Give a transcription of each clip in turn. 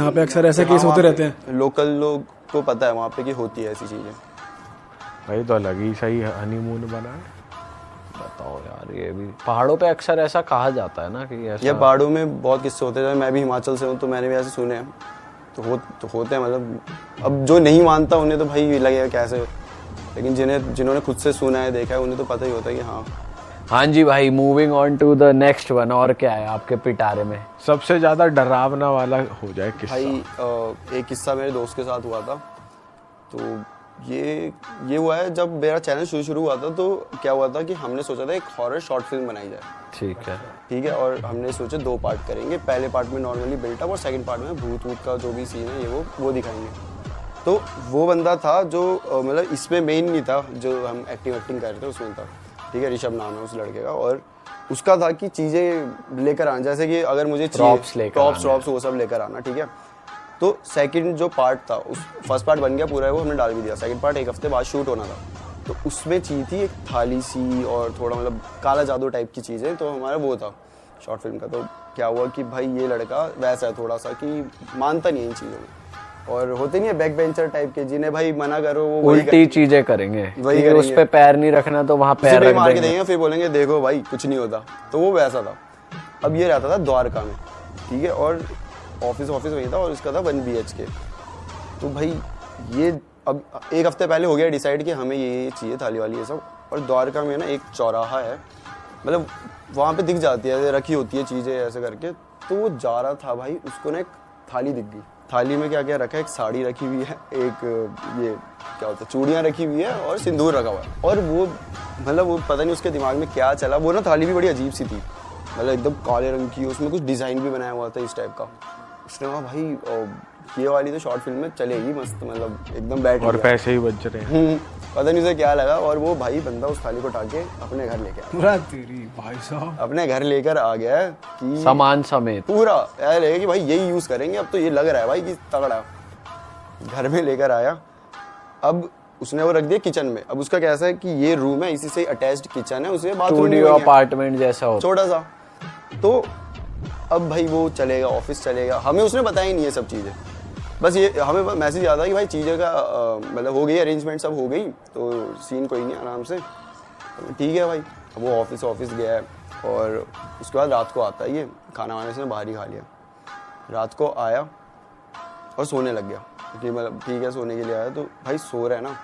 यहाँ पे अक्सर ऐसे केस होते रहते हैं। लोकल लोग को पता है वहाँ पे कि होती है ऐसी चीज़ें। भाई तो अलग ही सही हनीमून बना है। बताओ यार, ये भी पहाड़ों पे अक्सर ऐसा कहा जाता है ना कि ऐसा। ये पहाड़ों में बहुत किस्से होते हैं, मैं भी हिमाचल से हूँ तो मैंने भी ऐसे सुने हैं। तो होते हैं, मतलब अब जो नहीं मानता उन्हें तो भाई लगेगा कैसे, लेकिन जिन्होंने खुद से सुना है देखा है उन्हें तो पता ही होता है कि हाँ। हाँ जी भाई, moving on to the next one. और क्या है आपके पिटारे में? सबसे ज्यादा डरावना वाला हो जाए किस्सा। भाई एक किस्सा मेरे दोस्त के साथ हुआ था। तो ये हुआ है जब मेरा चैनल शुरू हुआ था, तो क्या हुआ था कि हमने सोचा था एक हॉरर शॉर्ट फिल्म बनाई जाए। ठीक है, और हमने सोचा 2 पार्ट करेंगे। पहले पार्ट में नॉर्मली बिल्टअप और सेकंड पार्ट में भूत का जो भी सीन है ये वो दिखाएंगे। तो वो बंदा था जो मतलब इसमें मेन नहीं था, जो हम एक्टिंग कर रहे थे उसमें था। ठीक है, ऋषभ नाम है उस लड़के का, और उसका था कि चीज़ें लेकर आना, जैसे कि अगर मुझे प्रॉप्स वो सब लेकर आना। ठीक है, तो सेकंड जो पार्ट था, उस फर्स्ट पार्ट बन गया पूरा है, वो हमने डाल भी दिया। सेकंड पार्ट 1 हफ्ते बाद शूट होना था। तो उसमें चाहिए थी एक थाली सी और थोड़ा मतलब काला जादू टाइप की चीज़ें। तो हमारा वो था शॉर्ट फिल्म का। तो क्या हुआ कि भाई ये लड़का वैसा है थोड़ा सा कि मानता नहीं है इन चीज़ों में, और होते नहीं है बैक बेंचर टाइप के जिन्हें भाई मना करो वो उल्टी चीजें करेंगे, वही उस पे पैर नहीं रखना तो वहाँ पैर रख मार के देंगे, फिर बोलेंगे देखो भाई कुछ नहीं होता। तो वो वैसा था। अब ये रहता था द्वारका में। ठीक है, और ऑफिस वही था, और इसका था 1 BHK। तो भाई ये अब 1 हफ्ते पहले हो गया डिसाइड कि हमें ये चाहिए थाली वाली ये सब। और द्वारका में ना एक चौराहा है, मतलब वहाँ पे दिख जाती है, रखी होती है चीज़ें ऐसे करके। तो वो जा रहा था भाई, उसको ना एक थाली दिख गई। थाली में क्या क्या रखा है, एक साड़ी रखी हुई है, एक ये क्या होता है चूड़ियाँ रखी हुई है, और सिंदूर रखा हुआ है। और वो मतलब वो पता नहीं उसके दिमाग में क्या चला, वो ना थाली भी बड़ी अजीब सी थी, मतलब एकदम काले रंग की, उसमें कुछ डिज़ाइन भी बनाया हुआ था इस टाइप का। उसने कहा भाई ये वाली तो शॉर्ट फिल्म में चलेगी मस्त, मतलब एकदम बैठ और पैसे ही बच रहे हैं। पता नहीं उसे क्या लगा, और वो भाई बंदा उस थाली को उठा के अपने घर लेके पूरा तेरी भाई साहब अपने घर लेकर आ गया कि सामान समेत पूरा ऐसा लगे कि भाई यही यूज करेंगे अब तो, ये लग रहा है भाई कि तगड़ा। घर में लेकर आया, अब उसने वो रख दिया किचन में। अब उसका कैसा है कि ये रूम है, इसी से अटैच्ड किचन है, उसे स्टूडियो अपार्टमेंट जैसा हो छोटा सा। तो अब भाई वो चलेगा, ऑफिस चलेगा, हमें उसने बताया ही नहीं है सब चीज़ें। बस ये हमें मैसेज आता है कि भाई चीज़ें का मतलब हो गई, अरेंजमेंट सब हो गई, तो सीन कोई नहीं, आराम से ठीक है भाई। अब वो ऑफिस गया है, और उसके बाद रात को आता है, ये खाना वाने से बाहर ही खा लिया। रात को आया और सोने लग गया, क्योंकि मतलब ठीक है सोने के लिए आया। तो भाई सो रहा है ना,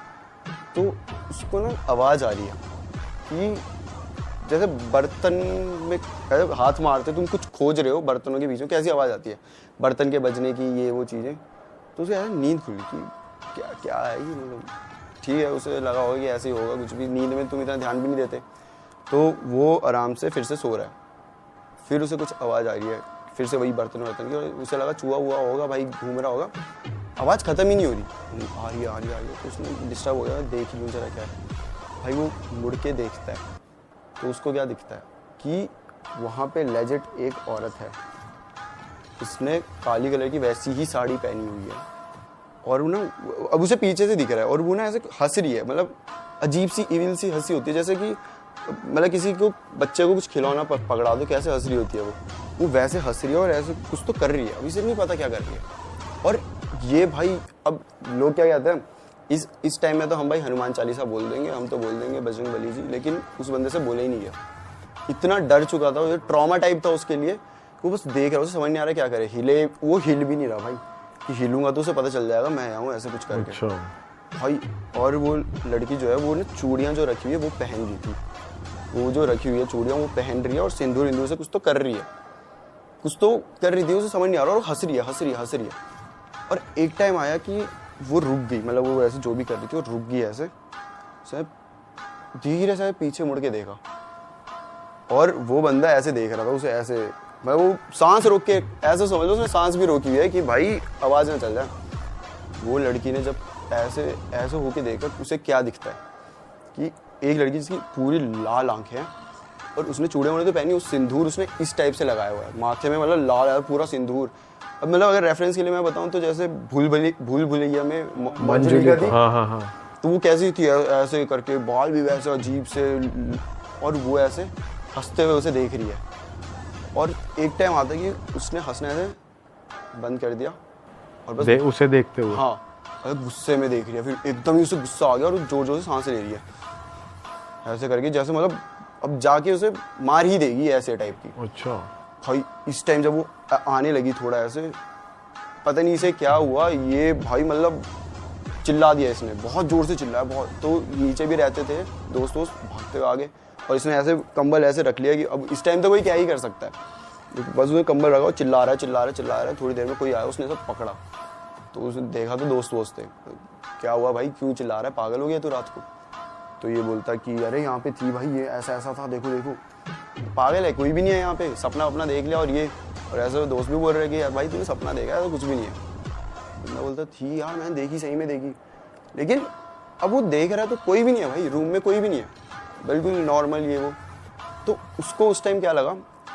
तो उसको ना आवाज़ आ रही है कि जैसे बर्तन में हाथ मारते तुम कुछ खोज रहे हो बर्तनों के बीच में, कैसी आवाज़ आती है बर्तन के बजने की, ये वो चीज़ें। तो उसे यार नींद खुली कि क्या है ये, मतलब ठीक है उसे लगा होगा कि ऐसे ही होगा कुछ भी, नींद में तुम इतना ध्यान भी नहीं देते। तो वो आराम से फिर से सो रहा है, फिर उसे कुछ आवाज़ आ रही है, फिर से वही बर्तन की, और उसे लगा चूहा हुआ होगा भाई, घूम रहा होगा, आवाज़ ख़त्म ही नहीं हो रही, आ रही है। तो उसने डिस्टर्ब हो गया, देख लूँ जरा क्या है। भाई वो मुड़ के देखता है, तो उसको क्या दिखता है कि वहाँ पे लेजिट एक औरत है, उसने काली कलर की वैसी ही साड़ी पहनी हुई है, और वो ना अब उसे पीछे से दिख रहा है, और वो ना ऐसे हंस रही है, मतलब अजीब सी इविल सी हंसी होती है, जैसे कि मतलब किसी को बच्चे को कुछ खिलौना पकड़ा दो कैसे हंस रही होती है वो वैसे हंस रही है, और ऐसे कुछ तो कर रही है, अभी से नहीं पता क्या कर रही है। और ये भाई अब लोग क्या कहते हैं, इस टाइम में तो हम भाई हनुमान चालीसा बोल देंगे, हम तो बोल देंगे बजरंग बली जी, लेकिन उस बंदे से बोले ही नहीं गया, इतना डर चुका था, वो ट्रॉमा टाइप था उसके लिए, वो बस देख रहा, उसे समझ नहीं आ रहा क्या करे, वो हिल भी नहीं रहा भाई, कि हिलूंगा तो उसे पता चल जाएगा मैं आया हूँ ऐसे कुछ करके। अच्छा। भाई और वो लड़की जो है वो ने चूड़ियाँ जो रखी हुई है वो पहन रही थी, वो जो रखी हुई है चूड़ियाँ वो पहन रही है, और सिंदूर इंदूर से कुछ तो कर रही थी, उसे समझ नहीं आ रहा, और हंस रही है। और एक टाइम आया कि वो रुक गई, मतलब वो ऐसे जो भी कर रही थी वो रुक गई, ऐसे धीरे से पीछे मुड़ के देखा, और वो बंदा ऐसे देख रहा था उसे, ऐसे मैं वो सांस रोक के, ऐसे समझ लो उसने सांस भी रोकी हुई है कि भाई आवाज़ ना चल जाए। वो लड़की ने जब ऐसे होके देखा, उसे क्या दिखता है कि एक लड़की जिसकी पूरी लाल आंखें हैं, और उसने चूड़े तो पहनी, उस सिंदूर उसने इस टाइप से लगाया हुआ है माथे में, मतलब लाल पूरा सिंदूर। अब मतलब अगर रेफरेंस के लिए मैं बताऊं तो जैसे भूल भुलैया में मंजुलिका थी, हाँ। तो वो कैसी थी, ऐसे करके बाल भी वैसे अजीब से, और वो ऐसे हंसते हुए उसे देख रही है। और एक टाइम आता है कि उसने हंसने से बंद कर दिया, और बस उसे देखते हुए। हाँ, अरे गुस्से में देख रही है, फिर एकदम ही उसे गुस्सा आ गया और जोर जोर से सांसें ले रही है ऐसे करके, जैसे मतलब अब जाके उसे मार ही देगी ऐसे टाइप की। अच्छा। भाई इस टाइम जब वो आने लगी थोड़ा ऐसे, पता नहीं इसे क्या हुआ, ये भाई मतलब चिल्ला दिया इसने, बहुत जोर से चिल्लाया बहुत। तो नीचे भी रहते थे दोस्त भागते हुए आगे, और इसने ऐसे कंबल ऐसे रख लिया कि अब इस टाइम तो कोई क्या ही कर सकता है, बस उसने कंबल रखा और चिल्ला रहा है। थोड़ी देर में कोई आया, उसने सब पकड़ा, तो उसने देखा तो दोस्त थे, क्या हुआ भाई, क्यों चिल्ला रहा है, पागल हो गया तू रात को? तो ये बोलता कि अरे यहाँ पे थी भाई, ये ऐसा था, देखो पागल है, कोई भी नहीं है यहाँ पे, सपना अपना देख लिया। और ऐसे दोस्त भी बोल रहे कि यार भाई तूने सपना देखा है तो कुछ भी नहीं है। मैं बोलता थी यार, मैंने देखी, सही में देखी, लेकिन अब वो देख रहा है तो कोई भी नहीं है भाई, रूम में कोई भी नहीं है, बिल्कुल नॉर्मल ये वो। तो उसको उस टाइम क्या लगा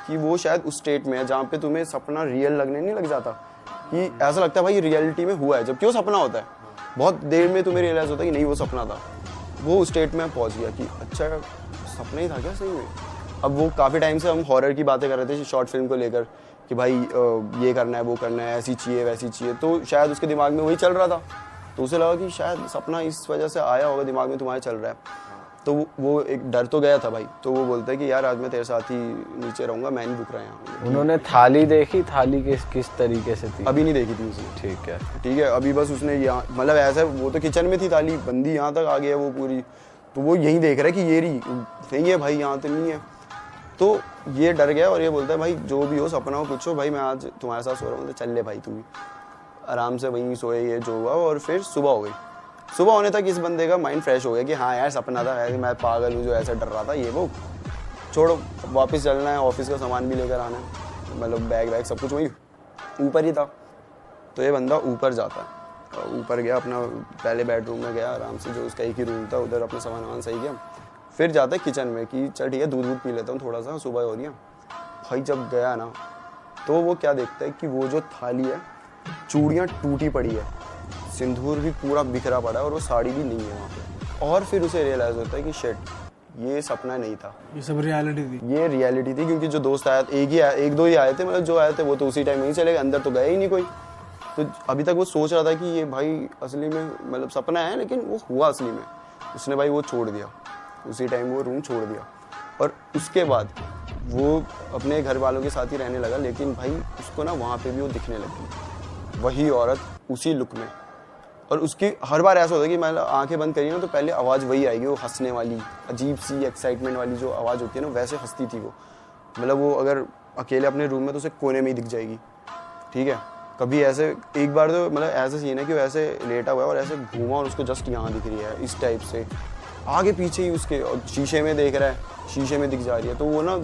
कि वो शायद उस स्टेट में है जहाँ पे तुम्हें सपना रियल लगने नहीं लग जाता, कि ऐसा लगता है भाई रियलिटी में हुआ है, जबकि वो सपना होता है। बहुत देर में तुम्हें रियलाइज होता है कि नहीं वो सपना था। वो उस स्टेट में पहुंच गया कि अच्छा सपना ही था क्या सही में। अब वो काफ़ी टाइम से हम हॉरर की बातें कर रहे थे शॉर्ट फिल्म को लेकर कि भाई ये करना है, वो करना है, ऐसी चाहिए वैसी चाहिए, तो शायद उसके दिमाग में वही चल रहा था। तो उसे लगा कि शायद सपना इस वजह से आया होगा, दिमाग में तुम्हारे चल रहा है। तो वो एक डर तो गया था भाई। तो वो बोलता है कि यार आज मैं तेरे साथ ही नीचे रहूंगा, मैं नहीं रुक रहा यहाँ। उन्होंने थाली देखी, थाली किस तरीके से थी? अभी नहीं देखी थी उसने। ठीक है, अभी बस उसने यहाँ मतलब ऐसा, वो तो किचन में थी थाली, बंदी यहाँ तक आ गई है वो पूरी, तो वो यही देख रहा है कि ये रही नहीं है भाई, यहाँ तो नहीं है। तो ये डर गया और ये बोलता है भाई जो भी हो, सपना हो कुछ हो, भाई मैं आज तुम्हारे साथ सो रहा हूँ, तो चल ले भाई तू भी। आराम से वहीं सोए, ये जो हुआ। और फिर सुबह हो गई। सुबह होने तक इस बंदे का माइंड फ्रेश हो गया कि हाँ यार सपना था, ऐसे मैं पागल हूँ जो ऐसा डर रहा था, ये वो छोड़ो, वापस चलना है, ऑफिस का सामान भी लेकर आना है, मतलब बैग सब कुछ वही ऊपर ही था। तो ये बंदा ऊपर जाता है, ऊपर गया अपना, पहले बेडरूम में गया आराम से, जो उसका एक ही रूम था, उधर अपना सामान सही किया। फिर जाता है किचन में कि चल ठीक है दूध पी लेता हूँ थोड़ा सा, सुबह हो रही है। भाई जब गया ना, तो वो क्या देखता है कि वो जो थाली है, चूड़ियाँ टूटी पड़ी है, सिंदूर भी पूरा बिखरा पड़ा है, और वो साड़ी भी नहीं है वहाँ पे। और फिर उसे रियलाइज होता है कि शिट, ये सपना नहीं था, ये सब रियलिटी थी। ये रियलिटी थी। क्योंकि जो दोस्त आया, एक दो ही आए थे, मतलब जो आए थे वो तो उसी टाइम नहीं चले गए, अंदर तो गए ही नहीं कोई। तो अभी तक वो सोच रहा था कि ये भाई असली में मतलब सपना है, लेकिन वो हुआ असली में। उसने भाई वो छोड़ दिया, उसी टाइम वो रूम छोड़ दिया। और उसके बाद वो अपने घर वालों के साथ ही रहने लगा, लेकिन भाई उसको ना वहाँ पे भी वो दिखने लगी, वही औरत उसी लुक में। और उसकी हर बार ऐसा होता है कि मैं आंखें बंद करी ना, तो पहले आवाज़ वही आएगी, वो हंसने वाली, अजीब सी एक्साइटमेंट वाली जो आवाज़ होती है ना, वैसे हंसती थी वो। मतलब वो अगर अकेले अपने रूम में तो उसे कोने में ही दिख जाएगी, ठीक है। कभी ऐसे एक बार तो मतलब ऐसा सीन है कि वो ऐसे लेटा हुआ है और ऐसे घूमा और उसको जस्ट यहाँ दिख रही है, इस टाइप से आगे पीछे ही उसके, और शीशे में देख रहा है, शीशे में दिख जा रही है। तो वो ना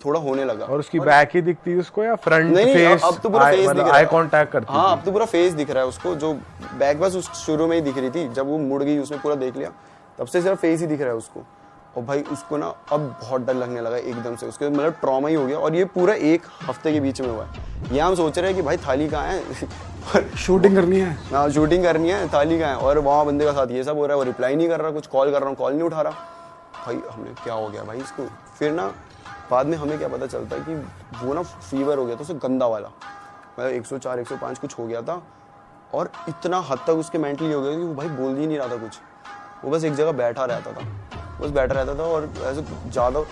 थोड़ा होने लगा। और उसकी बैक ही दिखती थी उसको या फ्रंट? नहीं, फेस? अब तो पूरा फेस दिख रहा है, आई कांटेक्ट करती हाँ, अब तो पूरा फेस दिख रहा है उसको। जो बैक बस उस शुरू में ही दिख रही थी, जब वो मुड़ गई उसने पूरा देख लिया, तब से सिर्फ फेस ही दिख रहा है उसको। और भाई उसको ना अब बहुत डर लगने लगा एकदम से, उसके मतलब ट्रॉमा ही हो गया। और ये पूरा एक हफ्ते के बीच में हुआ है। ये हम सोच रहे हैं कि भाई थाली कहाँ है, शूटिंग करनी है, हाँ शूटिंग करनी है, थाली कहाँ है, और वहाँ बंदे का साथ ये सब हो रहा है, वो रिप्लाई नहीं कर रहा, कुछ कॉल कर रहा हूँ कॉल नहीं उठा रहा। भाई हमने क्या हो गया भाई इसको। फिर ना बाद में हमें क्या पता चलता है कि वो ना फीवर हो गया था उसे, गंदा वाला, मतलब 104 105 कुछ हो गया था। और इतना हद तक उसके मेंटली हो गया कि वो भाई बोल ही नहीं रहा था कुछ, वो बस एक जगह बैठा रहता था, बस बैठा रहता था। और ऐसे ज़्यादा, और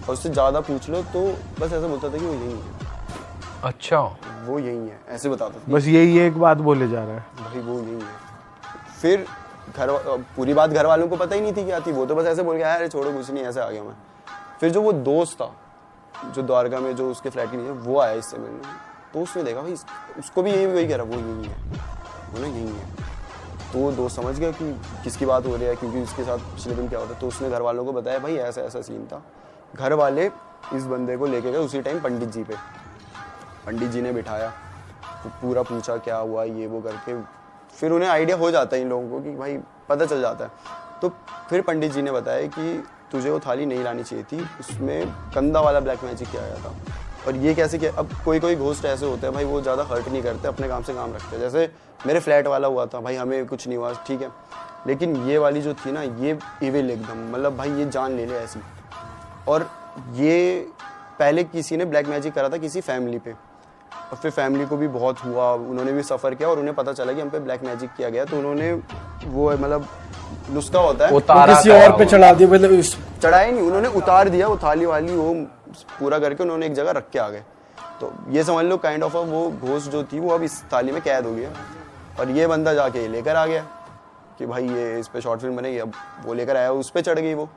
उससे ज़्यादा पूछ लो तो बस ऐसा बोलता था कि वो यही है। अच्छा, वो यही है, ऐसे बताता था। बस यही एक बात बोले जा रहा है भाई वो यही है। फिर पूरी बात घर वालों को पता ही नहीं थी क्या थी, वो तो बस ऐसे बोल गया अरे छोड़ो कुछ नहीं, ऐसे आ गया मैं। फिर जो वो दोस्त था जो द्वारका में, जो उसके फ्लैट के नीचे, वो आया इससे मिलने। तो उसने देखा भाई उसको भी वही कह रहा, वो यही है, वो ना यही है। तो वो दोस्त समझ गया कि किसकी बात हो रही है, क्योंकि उसके साथ पिछले दिन क्या होता। तो उसने घर वालों को बताया भाई ऐसा ऐसा सीन था। घर वाले इस बंदे को लेके गए उसी टाइम पंडित जी पे, पंडित जी ने बिठाया, तो पूरा पूछा क्या हुआ ये वो करके। फिर उन्हें आइडिया हो जाता है इन लोगों को कि भाई पता चल जाता है। तो फिर पंडित जी ने बताया कि तुझे वो थाली नहीं लानी चाहिए थी, उसमें गंदा वाला ब्लैक मैजिक किया गया था। और ये कैसे किया, अब कोई कोई घोस्ट ऐसे होते हैं भाई, वो ज़्यादा हर्ट नहीं करते, अपने काम से काम रखते हैं। जैसे मेरे फ्लैट वाला हुआ था भाई, हमें कुछ नहीं हुआ ठीक है, लेकिन ये वाली जो थी ना, ये इविल एकदम, मतलब भाई ये जान ले ले ऐसी। और ये पहले किसी ने ब्लैक मैजिक करा था किसी फैमिली पे, और फिर फैमिली को भी बहुत हुआ, उन्होंने भी सफ़र किया और उन्हें पता चला कि हम पे ब्लैक मैजिक किया गया, तो उन्होंने वो मतलब नुस्खा होता है उतारा किसी और पे चढ़ा दिया, मतलब चढ़ाया नहीं, उन्होंने उतार दिया वो थाली वाली, वो पूरा करके उन्होंने एक जगह रख के आ गए। तो ये समझ लो काइंड ऑफ वो घोस्ट जो थी वो अब इस थाली में कैद हो गया, और ये बंदा जाके लेकर आ गया कि भाई ये इस पे शॉर्ट फिल्म बनेगी। अब वो लेकर आया, उस पर चढ़ गई वो।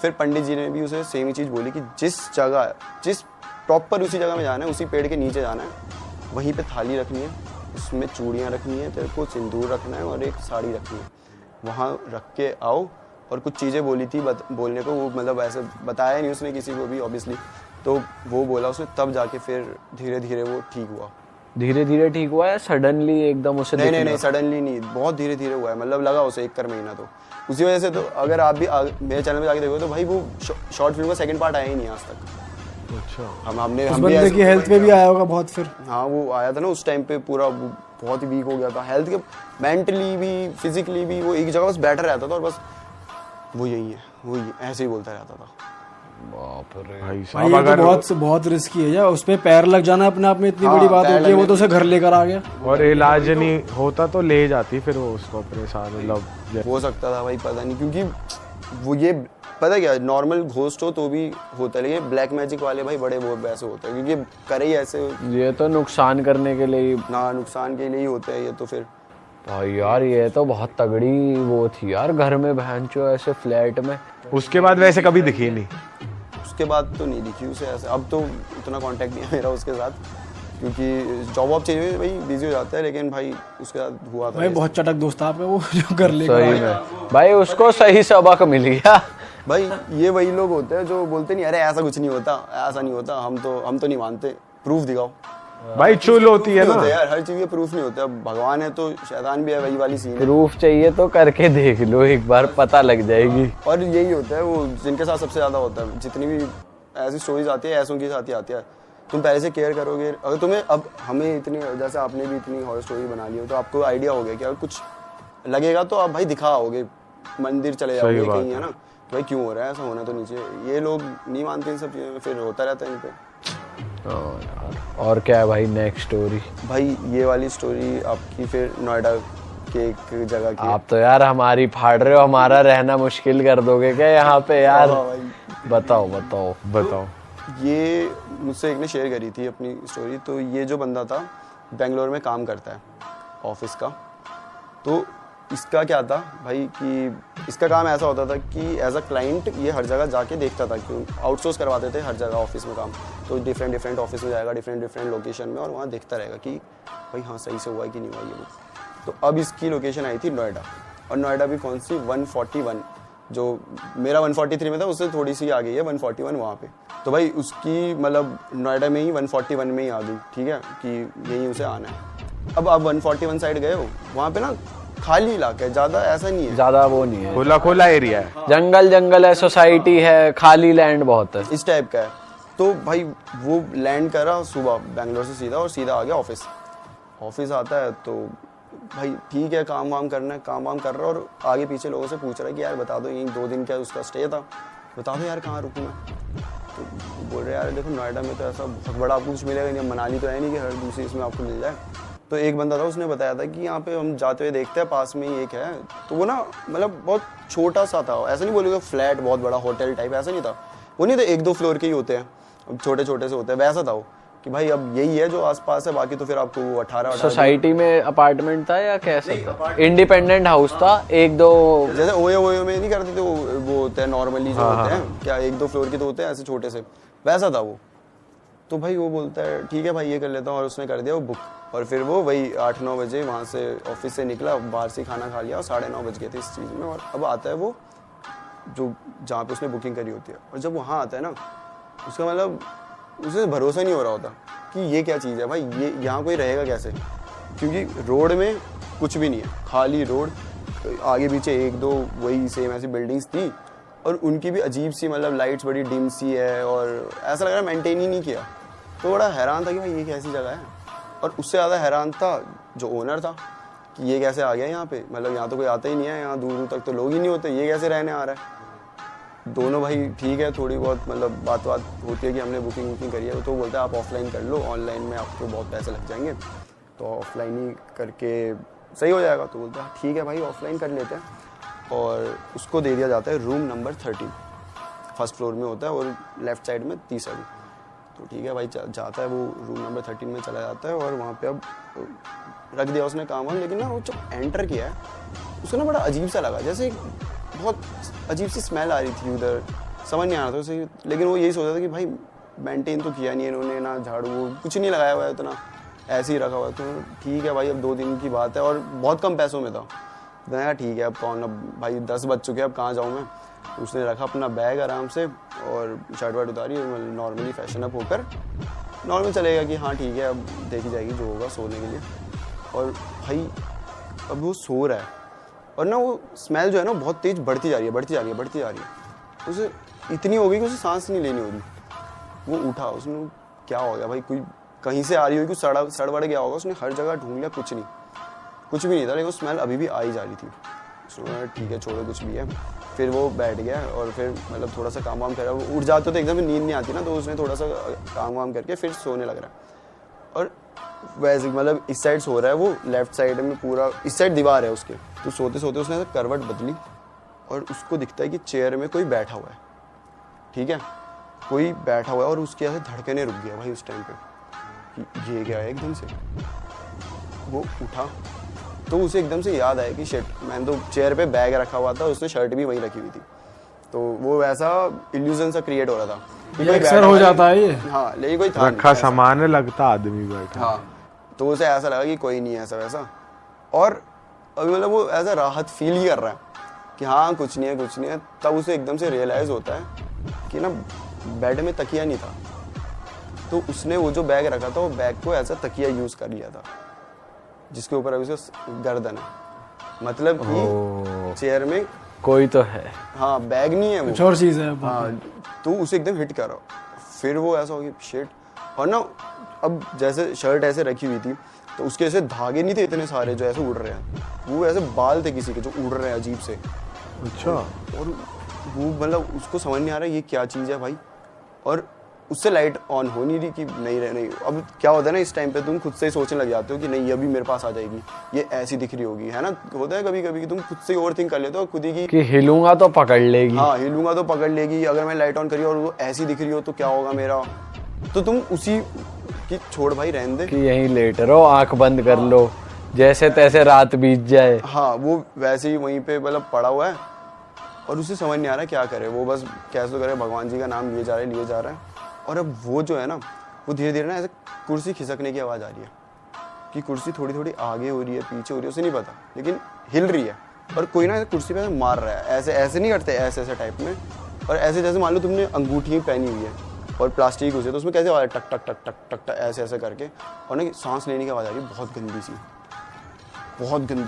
फिर पंडित जी ने भी उसे सेम ही चीज़ बोली कि जिस प्रॉपर उसी जगह में जाना है, उसी पेड़ के नीचे जाना है, वहीं पे थाली रखनी है, उसमें चूड़ियाँ रखनी है, तेरे को सिंदूर रखना है और एक साड़ी रखनी है, वहाँ रख के आओ। और कुछ चीज़ें बोली थी बोलने को, वो मतलब ऐसे बताया नहीं उसने किसी को भी ऑब्वियसली, तो वो बोला उसने, तब जाके फिर धीरे धीरे वो ठीक हुआ। धीरे धीरे ठीक हुआ है सडनली एकदम उसे नहीं सडनली नहीं, बहुत धीरे धीरे हुआ है, मतलब लगा उसे 1 महीना। तो उसी वजह से तो अगर आप भी मेरे चैनल पे जाके देखो तो भाई वो शॉर्ट फिल्म का सेकंड पार्ट आया ही नहीं आज तक। अच्छा। हमने उस बंदे की हेल्थ पे भी आया होगा बहुत फिर। हाँ वो आया था ना उस टाइम पे, पूरा बहुत ही वीक हो गया था, हेल्थ के मेंटली भी फिजिकली भी। वो एक जगह बस बैठा रहता था और बस वो यही है वही ऐसे ही बोलता रहता था। बाप रे भाई भाई साहब ये अगर तो बहुत रिस्की है यार, उस पे पैर लग जाना अपने आप में इतनी हाँ, बड़ी बात पैर होती है, वो लगने- तो उसे घर लेकर आ गया। और इलाज नहीं होता तो ले जाती फिर वो उसको अपने साथ, मतलब हो सकता था भाई, पता नहीं, क्योंकि वो ये पता क्या, नॉर्मल घोस्ट हो तो भी होता है, लेकिन ब्लैक मैजिक वाले भाई बड़े वो वैसे होते हैं, क्योंकि करे ही ऐसे ये तो नुकसान करने के लिए ना, नुकसान के लिए ही होते हैं ये तो। फिर भाई यार ये तो बहुत तगड़ी वो थी यार, घर में बहनचो ऐसे फ्लैट में। उसके बाद वैसे कभी दिखी नहीं। उसके बाद तो नहीं दिखी उसे ऐसे। अब तो इतना कांटेक्ट नहीं है मेरा उसके साथ, क्योंकि जॉब वॉब चेंज हुई, भाई बिजी हो जाता है, लेकिन भाई उसके साथ हुआ था भाई बहुत चटक दोस्त था आपका वो जो घर लेकर सही आया। में भाई उसको सही सबक मिल गया। भाई ये वही लोग होते हैं जो बोलते नहीं, अरे ऐसा कुछ नहीं होता, ऐसा नहीं होता, हम तो नहीं मानते, प्रूफ दिखाओ। भाई चुल होती है नहीं ना होते यार, हर चीज के प्रूफ नहीं होते। अब भगवान है तो शैतान भी है, वही वाली सीन है। प्रूफ चाहिए तो करके देख लो एक बार, पता लग जाएगी। और यही होता है वो जिनके साथ सबसे ज्यादा होता है, जितनी भी ऐसी स्टोरीज आती है ऐसों के साथ ही आती है। तुम पहले से केयर करोगे, अगर तुम्हें अब हमें इतनी, जैसे आपने भी इतनी हॉरर स्टोरी बना ली हो, तो आपको आइडिया हो गया कि अगर कुछ लगेगा तो आप भाई दिखाओगे, मंदिर चले जाओगे कहीं, है ना, भाई क्यों हो रहा है, ऐसा होना तो नहीं चाहिए। ये लोग नहीं मानते इन सब चीज़ों में, फिर होता रहता है इन पे। यार और क्या है भाई नेक्स्ट स्टोरी? भाई ये वाली स्टोरी आपकी फिर नोएडा के एक जगह की है। आप तो यार हमारी फाड़ रहे हो, हमारा रहना मुश्किल कर दोगे क्या यहाँ पे यार? हाँ भाई, बताओ। ये मुझसे एक ने शेयर करी थी अपनी स्टोरी। तो ये जो बंदा था बेंगलोर में काम करता है ऑफिस का। तो इसका क्या था भाई कि इसका काम ऐसा होता था कि एज अ क्लाइंट ये हर जगह जाके देखता था, कि आउटसोर्स करवाते थे हर जगह ऑफिस में काम। तो डिफरेंट ऑफिस में जाएगा, डिफरेंट लोकेशन में, और वहाँ देखता रहेगा कि भाई हाँ सही से हुआ है कि नहीं हुआ ये वो। तो अब इसकी लोकेशन आई थी नोएडा, और नोएडा भी कौन सी 141, जो मेरा 143 में था उससे थोड़ी सी आ गई है 141 वहाँ पे। तो भाई उसकी मतलब नोएडा में ही 141 में ही आ गई, ठीक है, कि यहीं उसे आना है। अब आप 141 साइड गए हो, वहाँ पे ना खाली इलाका है, ज़्यादा ऐसा नहीं है, ज्यादा वो नहीं है, खुला एरिया है, जंगल है, सोसाइटी है, खाली लैंड बहुत है, इस टाइप का है। तो भाई वो लैंड करा सुबह बेंगलोर से सीधा, और सीधा आ गया ऑफिस आता है। तो भाई ठीक है, काम वाम करना है, काम वाम कर रहा है, और आगे पीछे लोगों से पूछ रहा है कि यार बता दो, यहीं 2 दिन का उसका स्टे था, बता दो यार कहाँ रुकूँ मैं। तो बोल रहे यार देखो नोएडा में तो ऐसा बहुत बड़ा आपको कुछ मिलेगा नहीं, मनाली तो है नहीं कि हर दूसरी इसमें आपको मिल जाए। तो एक बंदा था उसने बताया था कि यहाँ पे हम जाते हुए देखते हैं पास में ही एक है। तो वो ना मतलब बहुत छोटा सा था, ऐसा नहीं बोलेगा फ्लैट बहुत बड़ा होटल टाइप, ऐसा नहीं था, वो नहीं था 1-2 फ्लोर के ही होते हैं, छोटे छोटे से होते हैं, वैसा था वो कि भाई अब यही है जो आसपास है, बाकी तो फिर आपको वो 18 सोसाइटी में अपार्टमेंट था या कैसा था? इंडिपेंडेंट हाउस था, 1-2 जैसे ओयो में नहीं करते थे वो होते हैं नॉर्मली जो होते हैं, क्या 1-2 फ्लोर के तो होते हैं ऐसे छोटे से, वैसा था वो। तो भाई वो बोलता है ठीक है भाई ये कर लेता हूँ, और उसने कर दिया वो बुक। और फिर वो वही 8-9 बजे वहाँ से ऑफिस से निकला, बाहर से खाना खा लिया, और 9:30 बज गए थे इस चीज़ में। और अब आता है वो जो जहाँ पे उसने बुकिंग करी होती है, और जब वहाँ आता है ना, उसका मतलब उसे भरोसा नहीं हो रहा होता कि ये क्या चीज़ है भाई, ये यहाँ कोई रहेगा कैसे, क्योंकि रोड में कुछ भी नहीं है, खाली रोड, आगे पीछे 1-2 वही सेम ऐसी बिल्डिंग्स थी, और उनकी भी अजीब सी मतलब लाइट्स बड़ी डिम सी है, और ऐसा लग रहा है मेंटेन ही नहीं किया। तो बड़ा हैरान था कि भाई ये कैसी जगह है, और उससे ज़्यादा हैरान था जो ओनर था कि ये कैसे आ गया यहाँ पे, मतलब यहाँ तो कोई आता ही नहीं है, यहाँ दूर दूर तक तो लोग ही नहीं होते, ये कैसे रहने आ रहा है। दोनों भाई ठीक है, थोड़ी बहुत मतलब बात होती है कि हमने बुकिंग करी है, तो बोलता है आप ऑफलाइन कर लो, ऑनलाइन में आपको बहुत पैसे लग जाएंगे, तो ऑफलाइन ही करके सही हो जाएगा। तो बोलता है ठीक है भाई ऑफलाइन कर लेते हैं, और उसको दे दिया जाता है रूम नंबर 13, फर्स्ट फ्लोर में होता है और लेफ्ट साइड में तीसरा रूम। तो ठीक है भाई जाता है, वो रूम नंबर 13 में चला जाता है, और वहाँ पे अब रख दिया उसने काम वाम। लेकिन ना वो जब एंटर किया है उसको ना बड़ा अजीब सा लगा, जैसे बहुत अजीब सी स्मेल आ रही थी उधर, समझ नहीं आ रहा था उसे। लेकिन वो यही सोचा था कि भाई मेंटेन तो किया नहीं इन्होंने, ना झाड़ू कुछ नहीं लगाया हुआ है, इतना ऐसे ही रखा हुआ है। तो ठीक है भाई अब 2 दिन की बात है और बहुत कम पैसों में था। मैंने कहा ठीक है अब कौन, अब भाई 10 बज चुके हैं, अब कहाँ जाऊँ मैं। उसने रखा अपना बैग आराम से और शर्ट वर्ट उतारी, नॉर्मली फैशन अप होकर नॉर्मल चलेगा कि हाँ ठीक है अब देखी जाएगी जो होगा सोने के लिए। और भाई अब वो सो रहा है और ना वो स्मेल जो है ना बहुत तेज बढ़ती जा रही है। उसे इतनी हो गई कि उसे सांस नहीं लेनी हो रही। वो उठा, उसने क्या हो गया भाई, कोई कहीं से आ रही होगी, कुछ सड़ गया होगा। उसने हर जगह ढूंढ लिया, कुछ भी नहीं था, लेकिन वो स्मेल अभी भी आ ही जा रही थी। उसने ठीक है छोड़ो कुछ भी है। फिर वो बैठ गया और फिर मतलब थोड़ा सा काम वाम कर रहा है। वो उठ जाते तो एकदम नींद नहीं आती ना, तो उसने थोड़ा सा काम वाम करके फिर सोने लग रहा है। और वैसे मतलब इस साइड सो रहा है वो, लेफ्ट साइड में पूरा इस साइड दीवार है उसके। तो सोते सोते उसने करवट बदली और उसको दिखता है कि चेयर में कोई बैठा हुआ है। ठीक है, कोई बैठा हुआ है और उसके ऐसे धड़कने रुक गया भाई उस टाइम पे कि ये क्या है। एकदम से वो उठा तो उसे एकदम से याद आया कि शिट, मैंने तो चेयर पे बैग रखा हुआ था, उसने शर्ट भी वहीं रखी हुई थी। तो वो वैसा इल्यूजन सा क्रिएट हो रहा था कि कोई अक्सर हो जाता है ये। हाँ, लेकिन कोई था रखा सामान है, लगता आदमी बैठा। हाँ, तो उसे ऐसा लगा कि कोई नहीं है ऐसा वैसा। और अभी मतलब वो ऐसा राहत फील ही कर रहा है कि हाँ कुछ नहीं है। तब उसे एकदम से रियलाइज होता है कि ना बेड में तकिया नहीं था। तो उसने वो जो बैग रखा था वो बैग को ऐसा तकिया यूज कर लिया था, जिसके ऊपर अभी उसका गर्दन है। मतलब कि चेयर में कोई तो है। हाँ, बैग नहीं है वो, कुछ और चीज है। हाँ, तो उसे एकदम हिट करा। फिर वो ऐसा हो गया शिट। और ना अब जैसे शर्ट ऐसे रखी हुई थी तो उसके ऐसे धागे नहीं थे इतने सारे जो ऐसे उड़ रहे हैं, वो ऐसे बाल थे किसी के जो उड़ रहे हैं अजीब से। अच्छा। और वो मतलब उसको समझ नहीं आ रहा ये क्या चीज़ है भाई। और उससे लाइट ऑन हो नहीं रही कि नहीं। अब क्या होता है ना, इस टाइम पे तुम खुद से ही सोचने लग जाते हो कि नहीं अभी मेरे पास आ जाएगी, ये ऐसी दिख रही होगी, है ना। होता है कभी कभी कि तुम खुद से ही ओवर थिंक कर लेते हो खुद ही कि हिलूंगा तो पकड़ लेगी। हाँ, हिलूंगा तो पकड़ लेगी। अगर मैं लाइट ऑन करी और वो ऐसी दिख रही हो तो क्या होगा मेरा। तो तुम उसी की छोड़ भाई रहने दे कि यहीं लेट रहो, आंख बंद कर लो, जैसे तैसे रात बीत जाए। हाँ, वो वैसे ही वहीं पे मतलब पड़ा हुआ है और उसे समझ नहीं आ रहा क्या करे। वो बस कैसे करे, भगवान जी का नाम लिए जा रहा है। और अब वो जो है ना, वो धीरे धीरे ना ऐसे कुर्सी खिसकने की आवाज़ आ रही है कि कुर्सी थोड़ी थोड़ी आगे हो रही है, पीछे हो रही है, उसे नहीं पता, लेकिन हिल रही है। और कोई ना कुर्सी पे ऐसे मार रहा है, ऐसे नहीं करते, ऐसे टाइप में। और ऐसे जैसे मान लो तुमने अंगूठी पहनी हुई है और प्लास्टिक की कुर्सी, तो उसमें कैसे आवाज़ टक टक टक टक टक टक ऐसे करके। और ना सांस लेने की आवाज़ आ रही है बहुत गंदी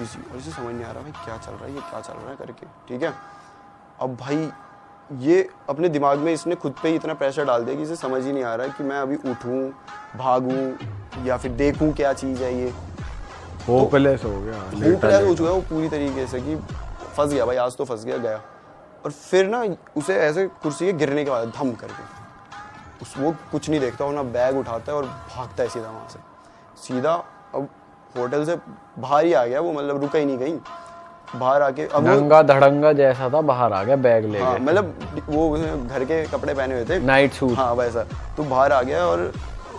सी। और इसे समझ नहीं आ रहा भाई क्या चल रहा है करके। ठीक है, अब भाई ये अपने दिमाग में इसने खुद पे ही इतना प्रेशर डाल दिया कि इसे समझ ही नहीं आ रहा है कि मैं अभी उठूं, भागूं या फिर देखूं क्या चीज़ है ये। होपलेस हो गया, होपलेस हो चुका है वो पूरी तरीके से कि फंस गया भाई, आज तो फंस गया। और फिर ना उसे ऐसे कुर्सी के गिरने के बाद धम करके वो कुछ नहीं देखता, वो ना बैग उठाता है और भागता है सीधा वहाँ से सीधा। अब होटल से बाहर ही आ गया वो, मतलब रुका ही नहीं कहीं, बाहर आके अब नंगा धड़ंगा जैसा था, बाहर आ गया बैग लेके। हाँ, मतलब वो घर के कपड़े पहने हुए थे, नाइट सूट। हाँ वैसा। तो बाहर आ गया और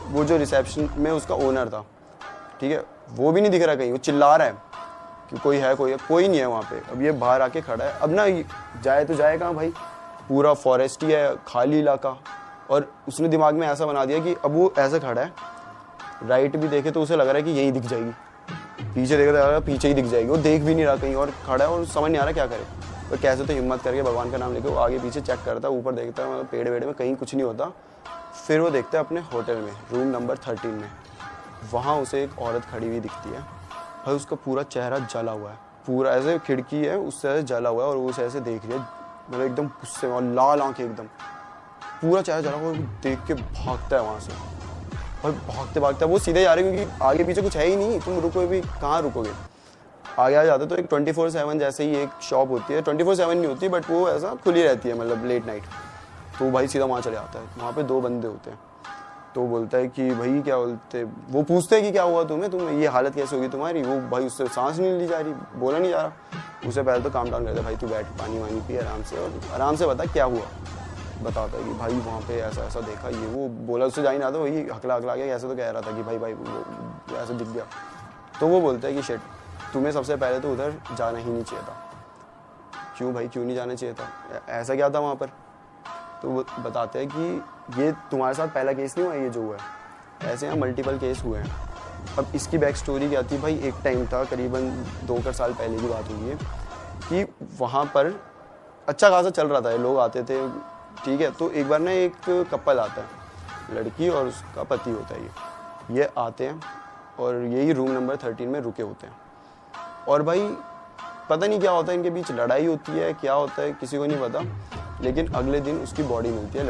वो जो रिसेप्शन में उसका ओनर था, ठीक है, वो भी नहीं दिख रहा कहीं। वो चिल्ला रहा है कि कोई नहीं है वहाँ पे। अब ये बाहर आके खड़ा है। अब ना जाए तो जाए कहाँ भाई, पूरा फॉरेस्ट ही है, खाली इलाका। और उसने दिमाग में ऐसा बना दिया कि अब वो ऐसे खड़ा है, राइट भी देखे तो उसे लग रहा है कि यही दिख जाएगी, पीछे देखे तो पीछे ही दिख जाएगी। वो देख भी नहीं रहा कहीं और खड़ा है और समझ नहीं आ रहा क्या करे। तो कैसे तो हिम्मत करके भगवान का नाम लेके वो आगे पीछे चेक करता है, ऊपर देखता है, मतलब पेड़ वेड़ में कहीं कुछ नहीं होता। फिर वो देखता है अपने होटल में, रूम नंबर 13 में, वहाँ उसे एक औरत खड़ी हुई दिखती है भाई। उसका पूरा चेहरा जला हुआ है, पूरा ऐसे खिड़की है उससे ऐसे जला हुआ है और वो उसे ऐसे देख रही है, मतलब एकदम गुस्से में, और लाल आंखें एकदम, पूरा चेहरा जला हुआ। देख के भागता है वहाँ से और भागते वो सीधे जा रहे हैं क्योंकि आगे पीछे कुछ है ही नहीं। तुम रुको भी, कहाँ रुकोगे। आगे आ जाते तो एक 24/7 जैसे ही एक शॉप होती है, 24/7 नहीं होती बट वो ऐसा खुली रहती है, मतलब लेट नाइट। तो भाई सीधा वहाँ चले आता है, वहाँ पे 2 बंदे होते हैं। तो बोलता है कि भाई क्या बोलते, वो पूछते हैं कि क्या हुआ तुम्हें, तुम ये हालत कैसे होगी तुम्हारी। वो भाई उससे सांस नहीं ली जा रही, बोला नहीं जा रहा। उसे पहले तो काम डाउन करता है, भाई तू बैठ, पानी वानी पी आराम से, और आराम से बता क्या हुआ। बताता है कि भाई वहाँ पे ऐसा ऐसा देखा, ये वो बोला, उससे जा ही ना था, वही हकला गया, ऐसे तो कह रहा था कि भाई वो ऐसे दिख गया। तो वो बोलता है कि शिट, तुम्हें सबसे पहले तो उधर जाना ही नहीं चाहिए था। क्यों भाई, क्यों नहीं जाना चाहिए था, ऐसा क्या था वहाँ पर। तो वो बताते हैं कि ये तुम्हारे साथ पहला केस नहीं हुआ ये जो हुआ है, ऐसे यहाँ मल्टीपल केस हुए हैं। अब इसकी बैक स्टोरी क्या थी भाई, एक टाइम था करीबन 2 साल पहले की बात हुई है कि वहाँ पर अच्छा खासा चल रहा था, ये लोग आते थे, ठीक है। तो एक बार ना एक कपल आता है, लड़की और उसका पति होता है, ये आते हैं और यही रूम नंबर 13 में रुके होते हैं। और भाई पता नहीं क्या होता है इनके बीच, लड़ाई होती है, क्या होता है किसी को नहीं पता। लेकिन अगले दिन उसकी बॉडी मिलती है,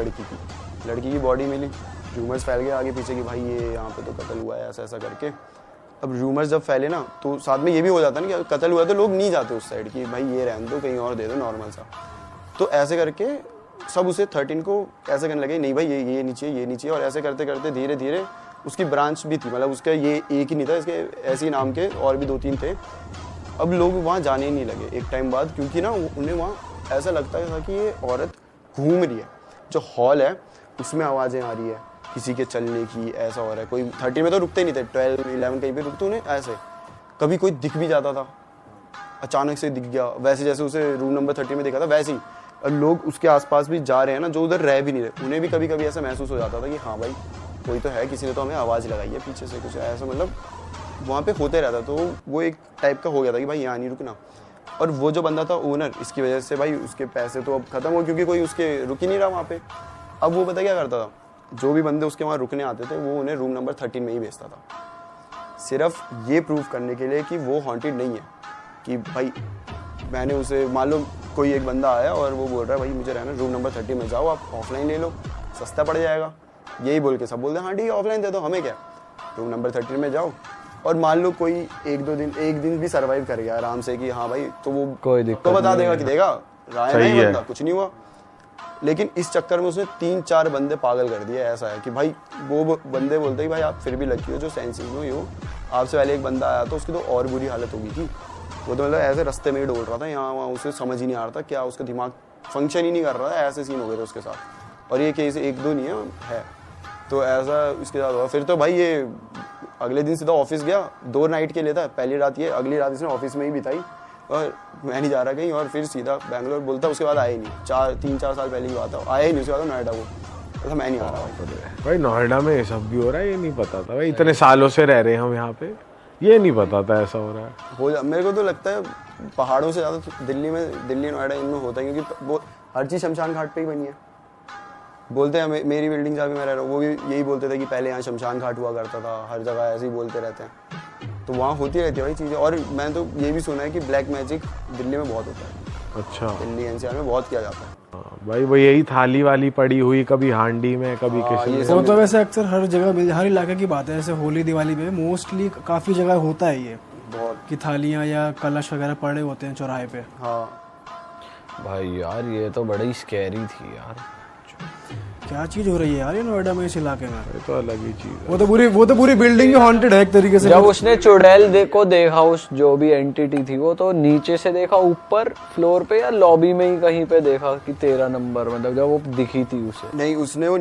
लड़की की बॉडी मिली। रूमर्स फैल गए आगे पीछे कि भाई ये यहाँ पे तो कत्ल हुआ है, ऐसा ऐसा करके। अब रूमर्स जब फैले ना तो साथ में ये भी हो जाता है ना कि कत्ल हुआ तो लोग नहीं जाते उस साइड की, भाई ये रहने दो, कहीं और दे दो नॉर्मल सा। तो ऐसे करके सब उसे 13 को ऐसे करने लगे, नहीं भाई ये नीचे। और ऐसे करते करते धीरे धीरे उसकी ब्रांच भी थी, मतलब उसका ये एक ही नहीं था, इसके ऐसे ही नाम के और भी 2-3 थे। अब लोग वहाँ जाने ही नहीं लगे एक टाइम बाद, क्योंकि ना उन्हें वहाँ ऐसा लगता था कि ये औरत घूम रही है। जो हॉल है उसमें आवाज़ें आ रही है किसी के चलने की, ऐसा हो रहा है। कोई 13 में तो रुकते नहीं थे, 12-11 कहीं पे रुकते, उन्हें ऐसे कभी कोई दिख भी जाता था, अचानक से दिख गया, वैसे जैसे उसे रूम नंबर 13 में देखा था वैसे ही। और लोग उसके आसपास भी जा रहे हैं ना, जो उधर रह भी नहीं रहे, उन्हें भी कभी कभी ऐसा महसूस हो जाता था कि हाँ भाई कोई तो है, किसी ने तो हमें आवाज़ लगाई है पीछे से, कुछ ऐसा मतलब वहाँ पे होते रहता। तो वो एक टाइप का हो गया था कि भाई यहाँ नहीं रुकना। और वो जो बंदा था ओनर, इसकी वजह से भाई उसके पैसे तो अब खत्म हो, क्योंकि कोई उसके रुक ही नहीं रहा वहाँ पे। अब वो पता क्या करता था, जो भी बंदे उसके वहाँ रुकने आते थे वो उन्हें रूम नंबर 13 में ही भेजता था, सिर्फ ये प्रूव करने के लिए कि वो हॉन्टेड नहीं है। कि भाई मैंने उसे, मान लो कोई एक बंदा आया और वो बोल रहा है भाई मुझे रहना रूम नंबर 13 में, जाओ आप ऑफलाइन ले लो, सस्ता पड़ जाएगा, यही बोल के सब बोलते हैं हाँ ठीक है ऑफलाइन दे दो, हमें क्या, रूम नंबर 13 में जाओ। और मान लो कोई एक दिन भी सर्वाइव कर गया आराम से कि हाँ भाई, तो वो कोई दिक्कत तो बता नहीं देगा है। कि देगा राय नहीं बंदा, कुछ नहीं हुआ। लेकिन इस चक्कर में उसने 3-4 बंदे पागल कर दिए। ऐसा है कि भाई वो बंदे बोलते हैं कि भाई आप फिर भी लकी हो जो सेंसिस में हो, आपसे पहले एक बंदा आया तो उसकी तो और बुरी हालत हो गई थी। वो तो मतलब ऐसे रास्ते में ही डोल रहा था, यहाँ वहाँ उसे समझ ही नहीं आ रहा था क्या, उसका दिमाग फंक्शन ही नहीं कर रहा था, ऐसे सीन हो गए थे उसके साथ। और ये केस 1-2 नहीं है। तो ऐसा उसके साथ हुआ। फिर तो भाई ये अगले दिन सीधा ऑफिस गया, 2 नाइट के लिए था, पहली रात ये, अगली रात इसने ऑफिस में ही बिताई और मैं नहीं जा रहा कहीं, और फिर सीधा बैंगलोर बोलता। उसके बाद आया ही नहीं, 3-4 साल पहले की बात है, आया ही नहीं। उसके बाद नोएडा वो ऐसा मैं नहीं आ रहा भाई नोएडा में ये सब भी हो रहा है, ये नहीं पता था भाई, इतने सालों से रह रहे हैं हम यहाँ पे, ये नहीं पता था ऐसा हो रहा है। मेरे को तो लगता है पहाड़ों से ज़्यादा तो दिल्ली नोएडा इनमें होता है, क्योंकि वो हर चीज़ शमशान घाट पे ही बनी है। बोलते हैं मेरी बिल्डिंग जहाँ भी मैं रह रहा हूँ वो भी यही बोलते थे कि पहले यहाँ शमशान घाट हुआ करता था, हर जगह ऐसे ही बोलते रहते हैं। तो वहाँ होती रहती है भाई चीज़ें। और मैंने तो ये भी सुना है कि ब्लैक मैजिक दिल्ली में बहुत होता है। अच्छा, दिल्ली एनसीआर में बहुत किया जाता है। हाँ, भाई वो यही थाली वाली पड़ी हुई, कभी हांडी में, कभी किसी में। वो तो वैसे अक्सर हर जगह, हर इलाके की बात है। जैसे होली दिवाली पे मोस्टली काफ़ी जगह होता है ये बहुत कि थालियाँ या कलश वगैरह पड़े होते हैं चौराहे पे। हाँ भाई यार ये तो बड़ी स्कैरी थी यार। क्या चीज़ हो रही है यार ये नोएडा में, इस इलाके में। ये तो अलग ही चीज है। वो तो पूरी बिल्डिंग ही हॉन्टेड है एक तरीके से। जब उसने चुड़ैल को देखा, उस जो भी एंटिटी थी वो तो नीचे से देखा, ऊपर फ्लोर पे या लॉबी में ही कहीं पे देखा कि 13 नंबर, मतलब जब वो दिखी थी उसे। नहीं, उसने वो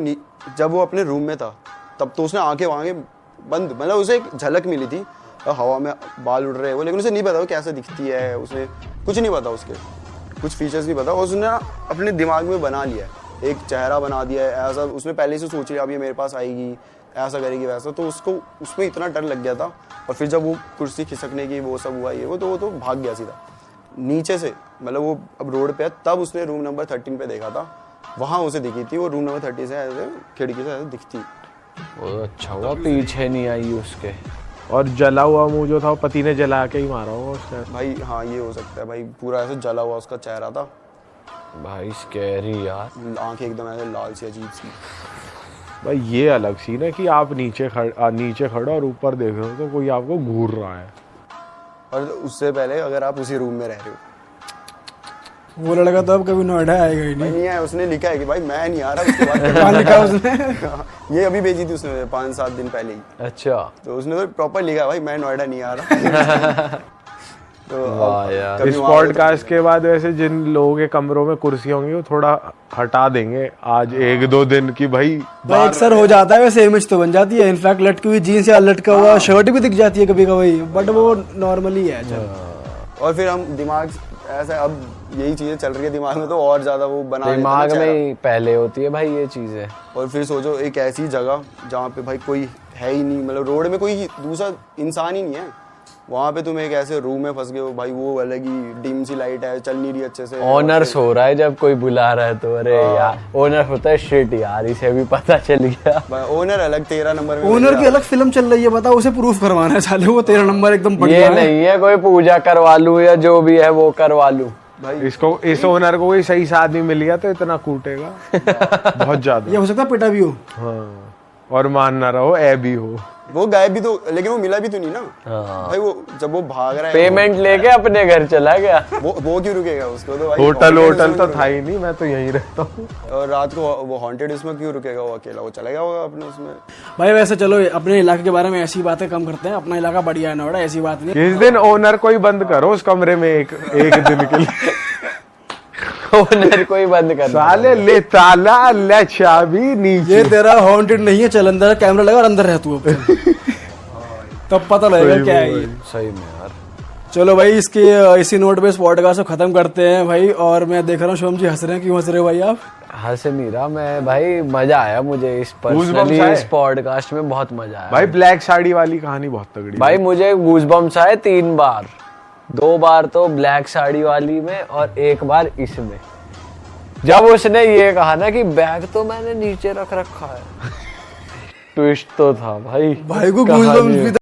जब वो अपने रूम में था तब तो उसने आंखें बंद, मतलब उसे एक झलक मिली थी, हवा में बाल उड़ रहे वो, लेकिन उसे नहीं पता वो कैसे दिखती है, उसे कुछ नहीं पता, उसके कुछ फीचर्स नहीं पता। उसने अपने दिमाग में बना लिया, एक चेहरा बना दिया है ऐसा, उसने पहले से सोच लिया अब ये मेरे पास आएगी, ऐसा करेगी वैसा। तो उसको उसमें इतना डर लग गया था। और फिर जब वो कुर्सी खिसकने की वो सब हुआ ये वो तो भाग गया सीधा नीचे से, मतलब वो अब रोड पे है। तब उसने रूम नंबर 13 पे देखा था, वहाँ उसे दिखी थी वो रूम नंबर 30 से ऐसे खिड़की से ऐसे दिखती। वो अच्छा हुआ पीछे नहीं आई उसके। और जला हुआ मुंह जो था वो पति ने जला के ही मारा होगा उसने। भाई हाँ ये हो सकता है भाई, पूरा ऐसे जला हुआ उसका चेहरा था भाई स्कैरी यार, आंखें एकदम ऐसे लाल सी अजीब सी। भाई ये अलग सीन है कि आप नीचे खड़ो और ऊपर देख रहे हो तो कोई आपको घूर रहा है। और उससे पहले अगर आप उसी रूम में रह रहे हो। वो लड़का तो अब कभी नोएडा आएगा ही नहीं। नहीं है, उसने लिखा है कि भाई मैं नहीं आ रहा, उसके बाद कहाँ लिखा उसने? ये अभी भेजी थी उसने 5-7 दिन पहले ही। अच्छा तो उसने तो प्रॉपर लिखा है भाई मैं नोएडा नहीं आ रहा। तो वाह यार। कभी इस वहाँ पॉडकास्ट के बाद वैसे जिन लोगों के कमरों में कुर्सी होंगी वो थोड़ा हटा देंगे आज 1-2 दिन की भाई। भाई अक्सर हो जाता है वैसे, इमेज तो बन जाती है। इनफैक्ट लटकी हुई जीन्स या लटका हुआ शर्ट भी दिख जाती है कभी कभी, बट वो नॉर्मली है। चल और फिर हम दिमाग ऐसा, अब यही चीजें चल रही है दिमाग में तो और ज्यादा वो बना देते हैं दिमाग चेहरा। में ही पहले होती है भाई ये चीजें। और फिर सोचो एक ऐसी जगह जहाँ पे भाई कोई है ही नहीं, मतलब रोड में कोई दूसरा इंसान ही नहीं है, वहाँ पे तुम एक ऐसे रूम में फंस गए हो भाई, वो अलग ही डिम सी लाइट है, चल नहीं रही अच्छे से। ऑनर्स हो रहा है जब कोई बुला रहा है तो अरे यार ओनर होता है शिट यार, इसे भी पता चल गया। ओनर अलग 13 नंबर में ओनर की अलग फिल्म चल रही है, बताओ उसे प्रूफ करवाना है साले, वो 13 नंबर एकदम ये बढ़िया है। नहीं है कोई पूजा करवा लूं या जो भी है वो करवा लूं। भाई इसको इस ओनर को कोई सही से आदमी मिल गया तो इतना कूटेगा बहुत ज्यादा। ये हो सकता है पिटा भी हो। हाँ, और मान ना रहो ए भी हो। वो गायब भी तो, लेकिन वो मिला भी तो नहीं ना। हाँ। भाई वो जब वो भाग रहा है पेमेंट लेके अपने घर चला गया। वो क्यों रुकेगा उसको तो भाई होटल haunted होटल इसमें तो क्यों था ही नहीं, मैं तो यहीं रहता हूँ। रुकेगा? और रात को वो हॉन्टेड इसमें क्यों रुकेगा वो अकेला, वो चला गया होगा अपने उसमें। भाई वैसे चलो अपने इलाके के बारे में ऐसी बातें कम करते हैं, अपना इलाका बढ़िया है नोएडा, ऐसी बात नहीं। किस दिन ओनर को ही बंद करो उस कमरे में एक दिन के लिए। ओनर को ही बंद कर साले ले ताला ले चाबी नीचे। ये तेरा हॉन्टेड नहीं है, चल अंदर कैमरा लगा और अंदर रह तू अब। तब पता लगेगा क्या है ये। सही में यार। चलो भाई इसके इसी नोट पे इस पॉडकास्ट को खत्म करते हैं भाई। और मैं देख रहा हूँ शिवम जी हंस रहे हैं, क्यों हंस रहे हो भाई आप? हंस नहीं रहा मैं भाई, मजा आया मुझे इस Goosebumps पर्सनली आए? इस पॉडकास्ट में बहुत मजा आया भाई ब्लैक साड़ी वाली कहानी बहुत तगड़ी। भाई मुझे गूजबम्स आए 3 बार, 2 बार तो ब्लैक साड़ी वाली में और 1 बार इसमें, जब उसने ये कहा ना कि बैग तो मैंने नीचे रख रखा है। ट्विस्ट तो था भाई भाई को कहानी गूज़बम्स में। भी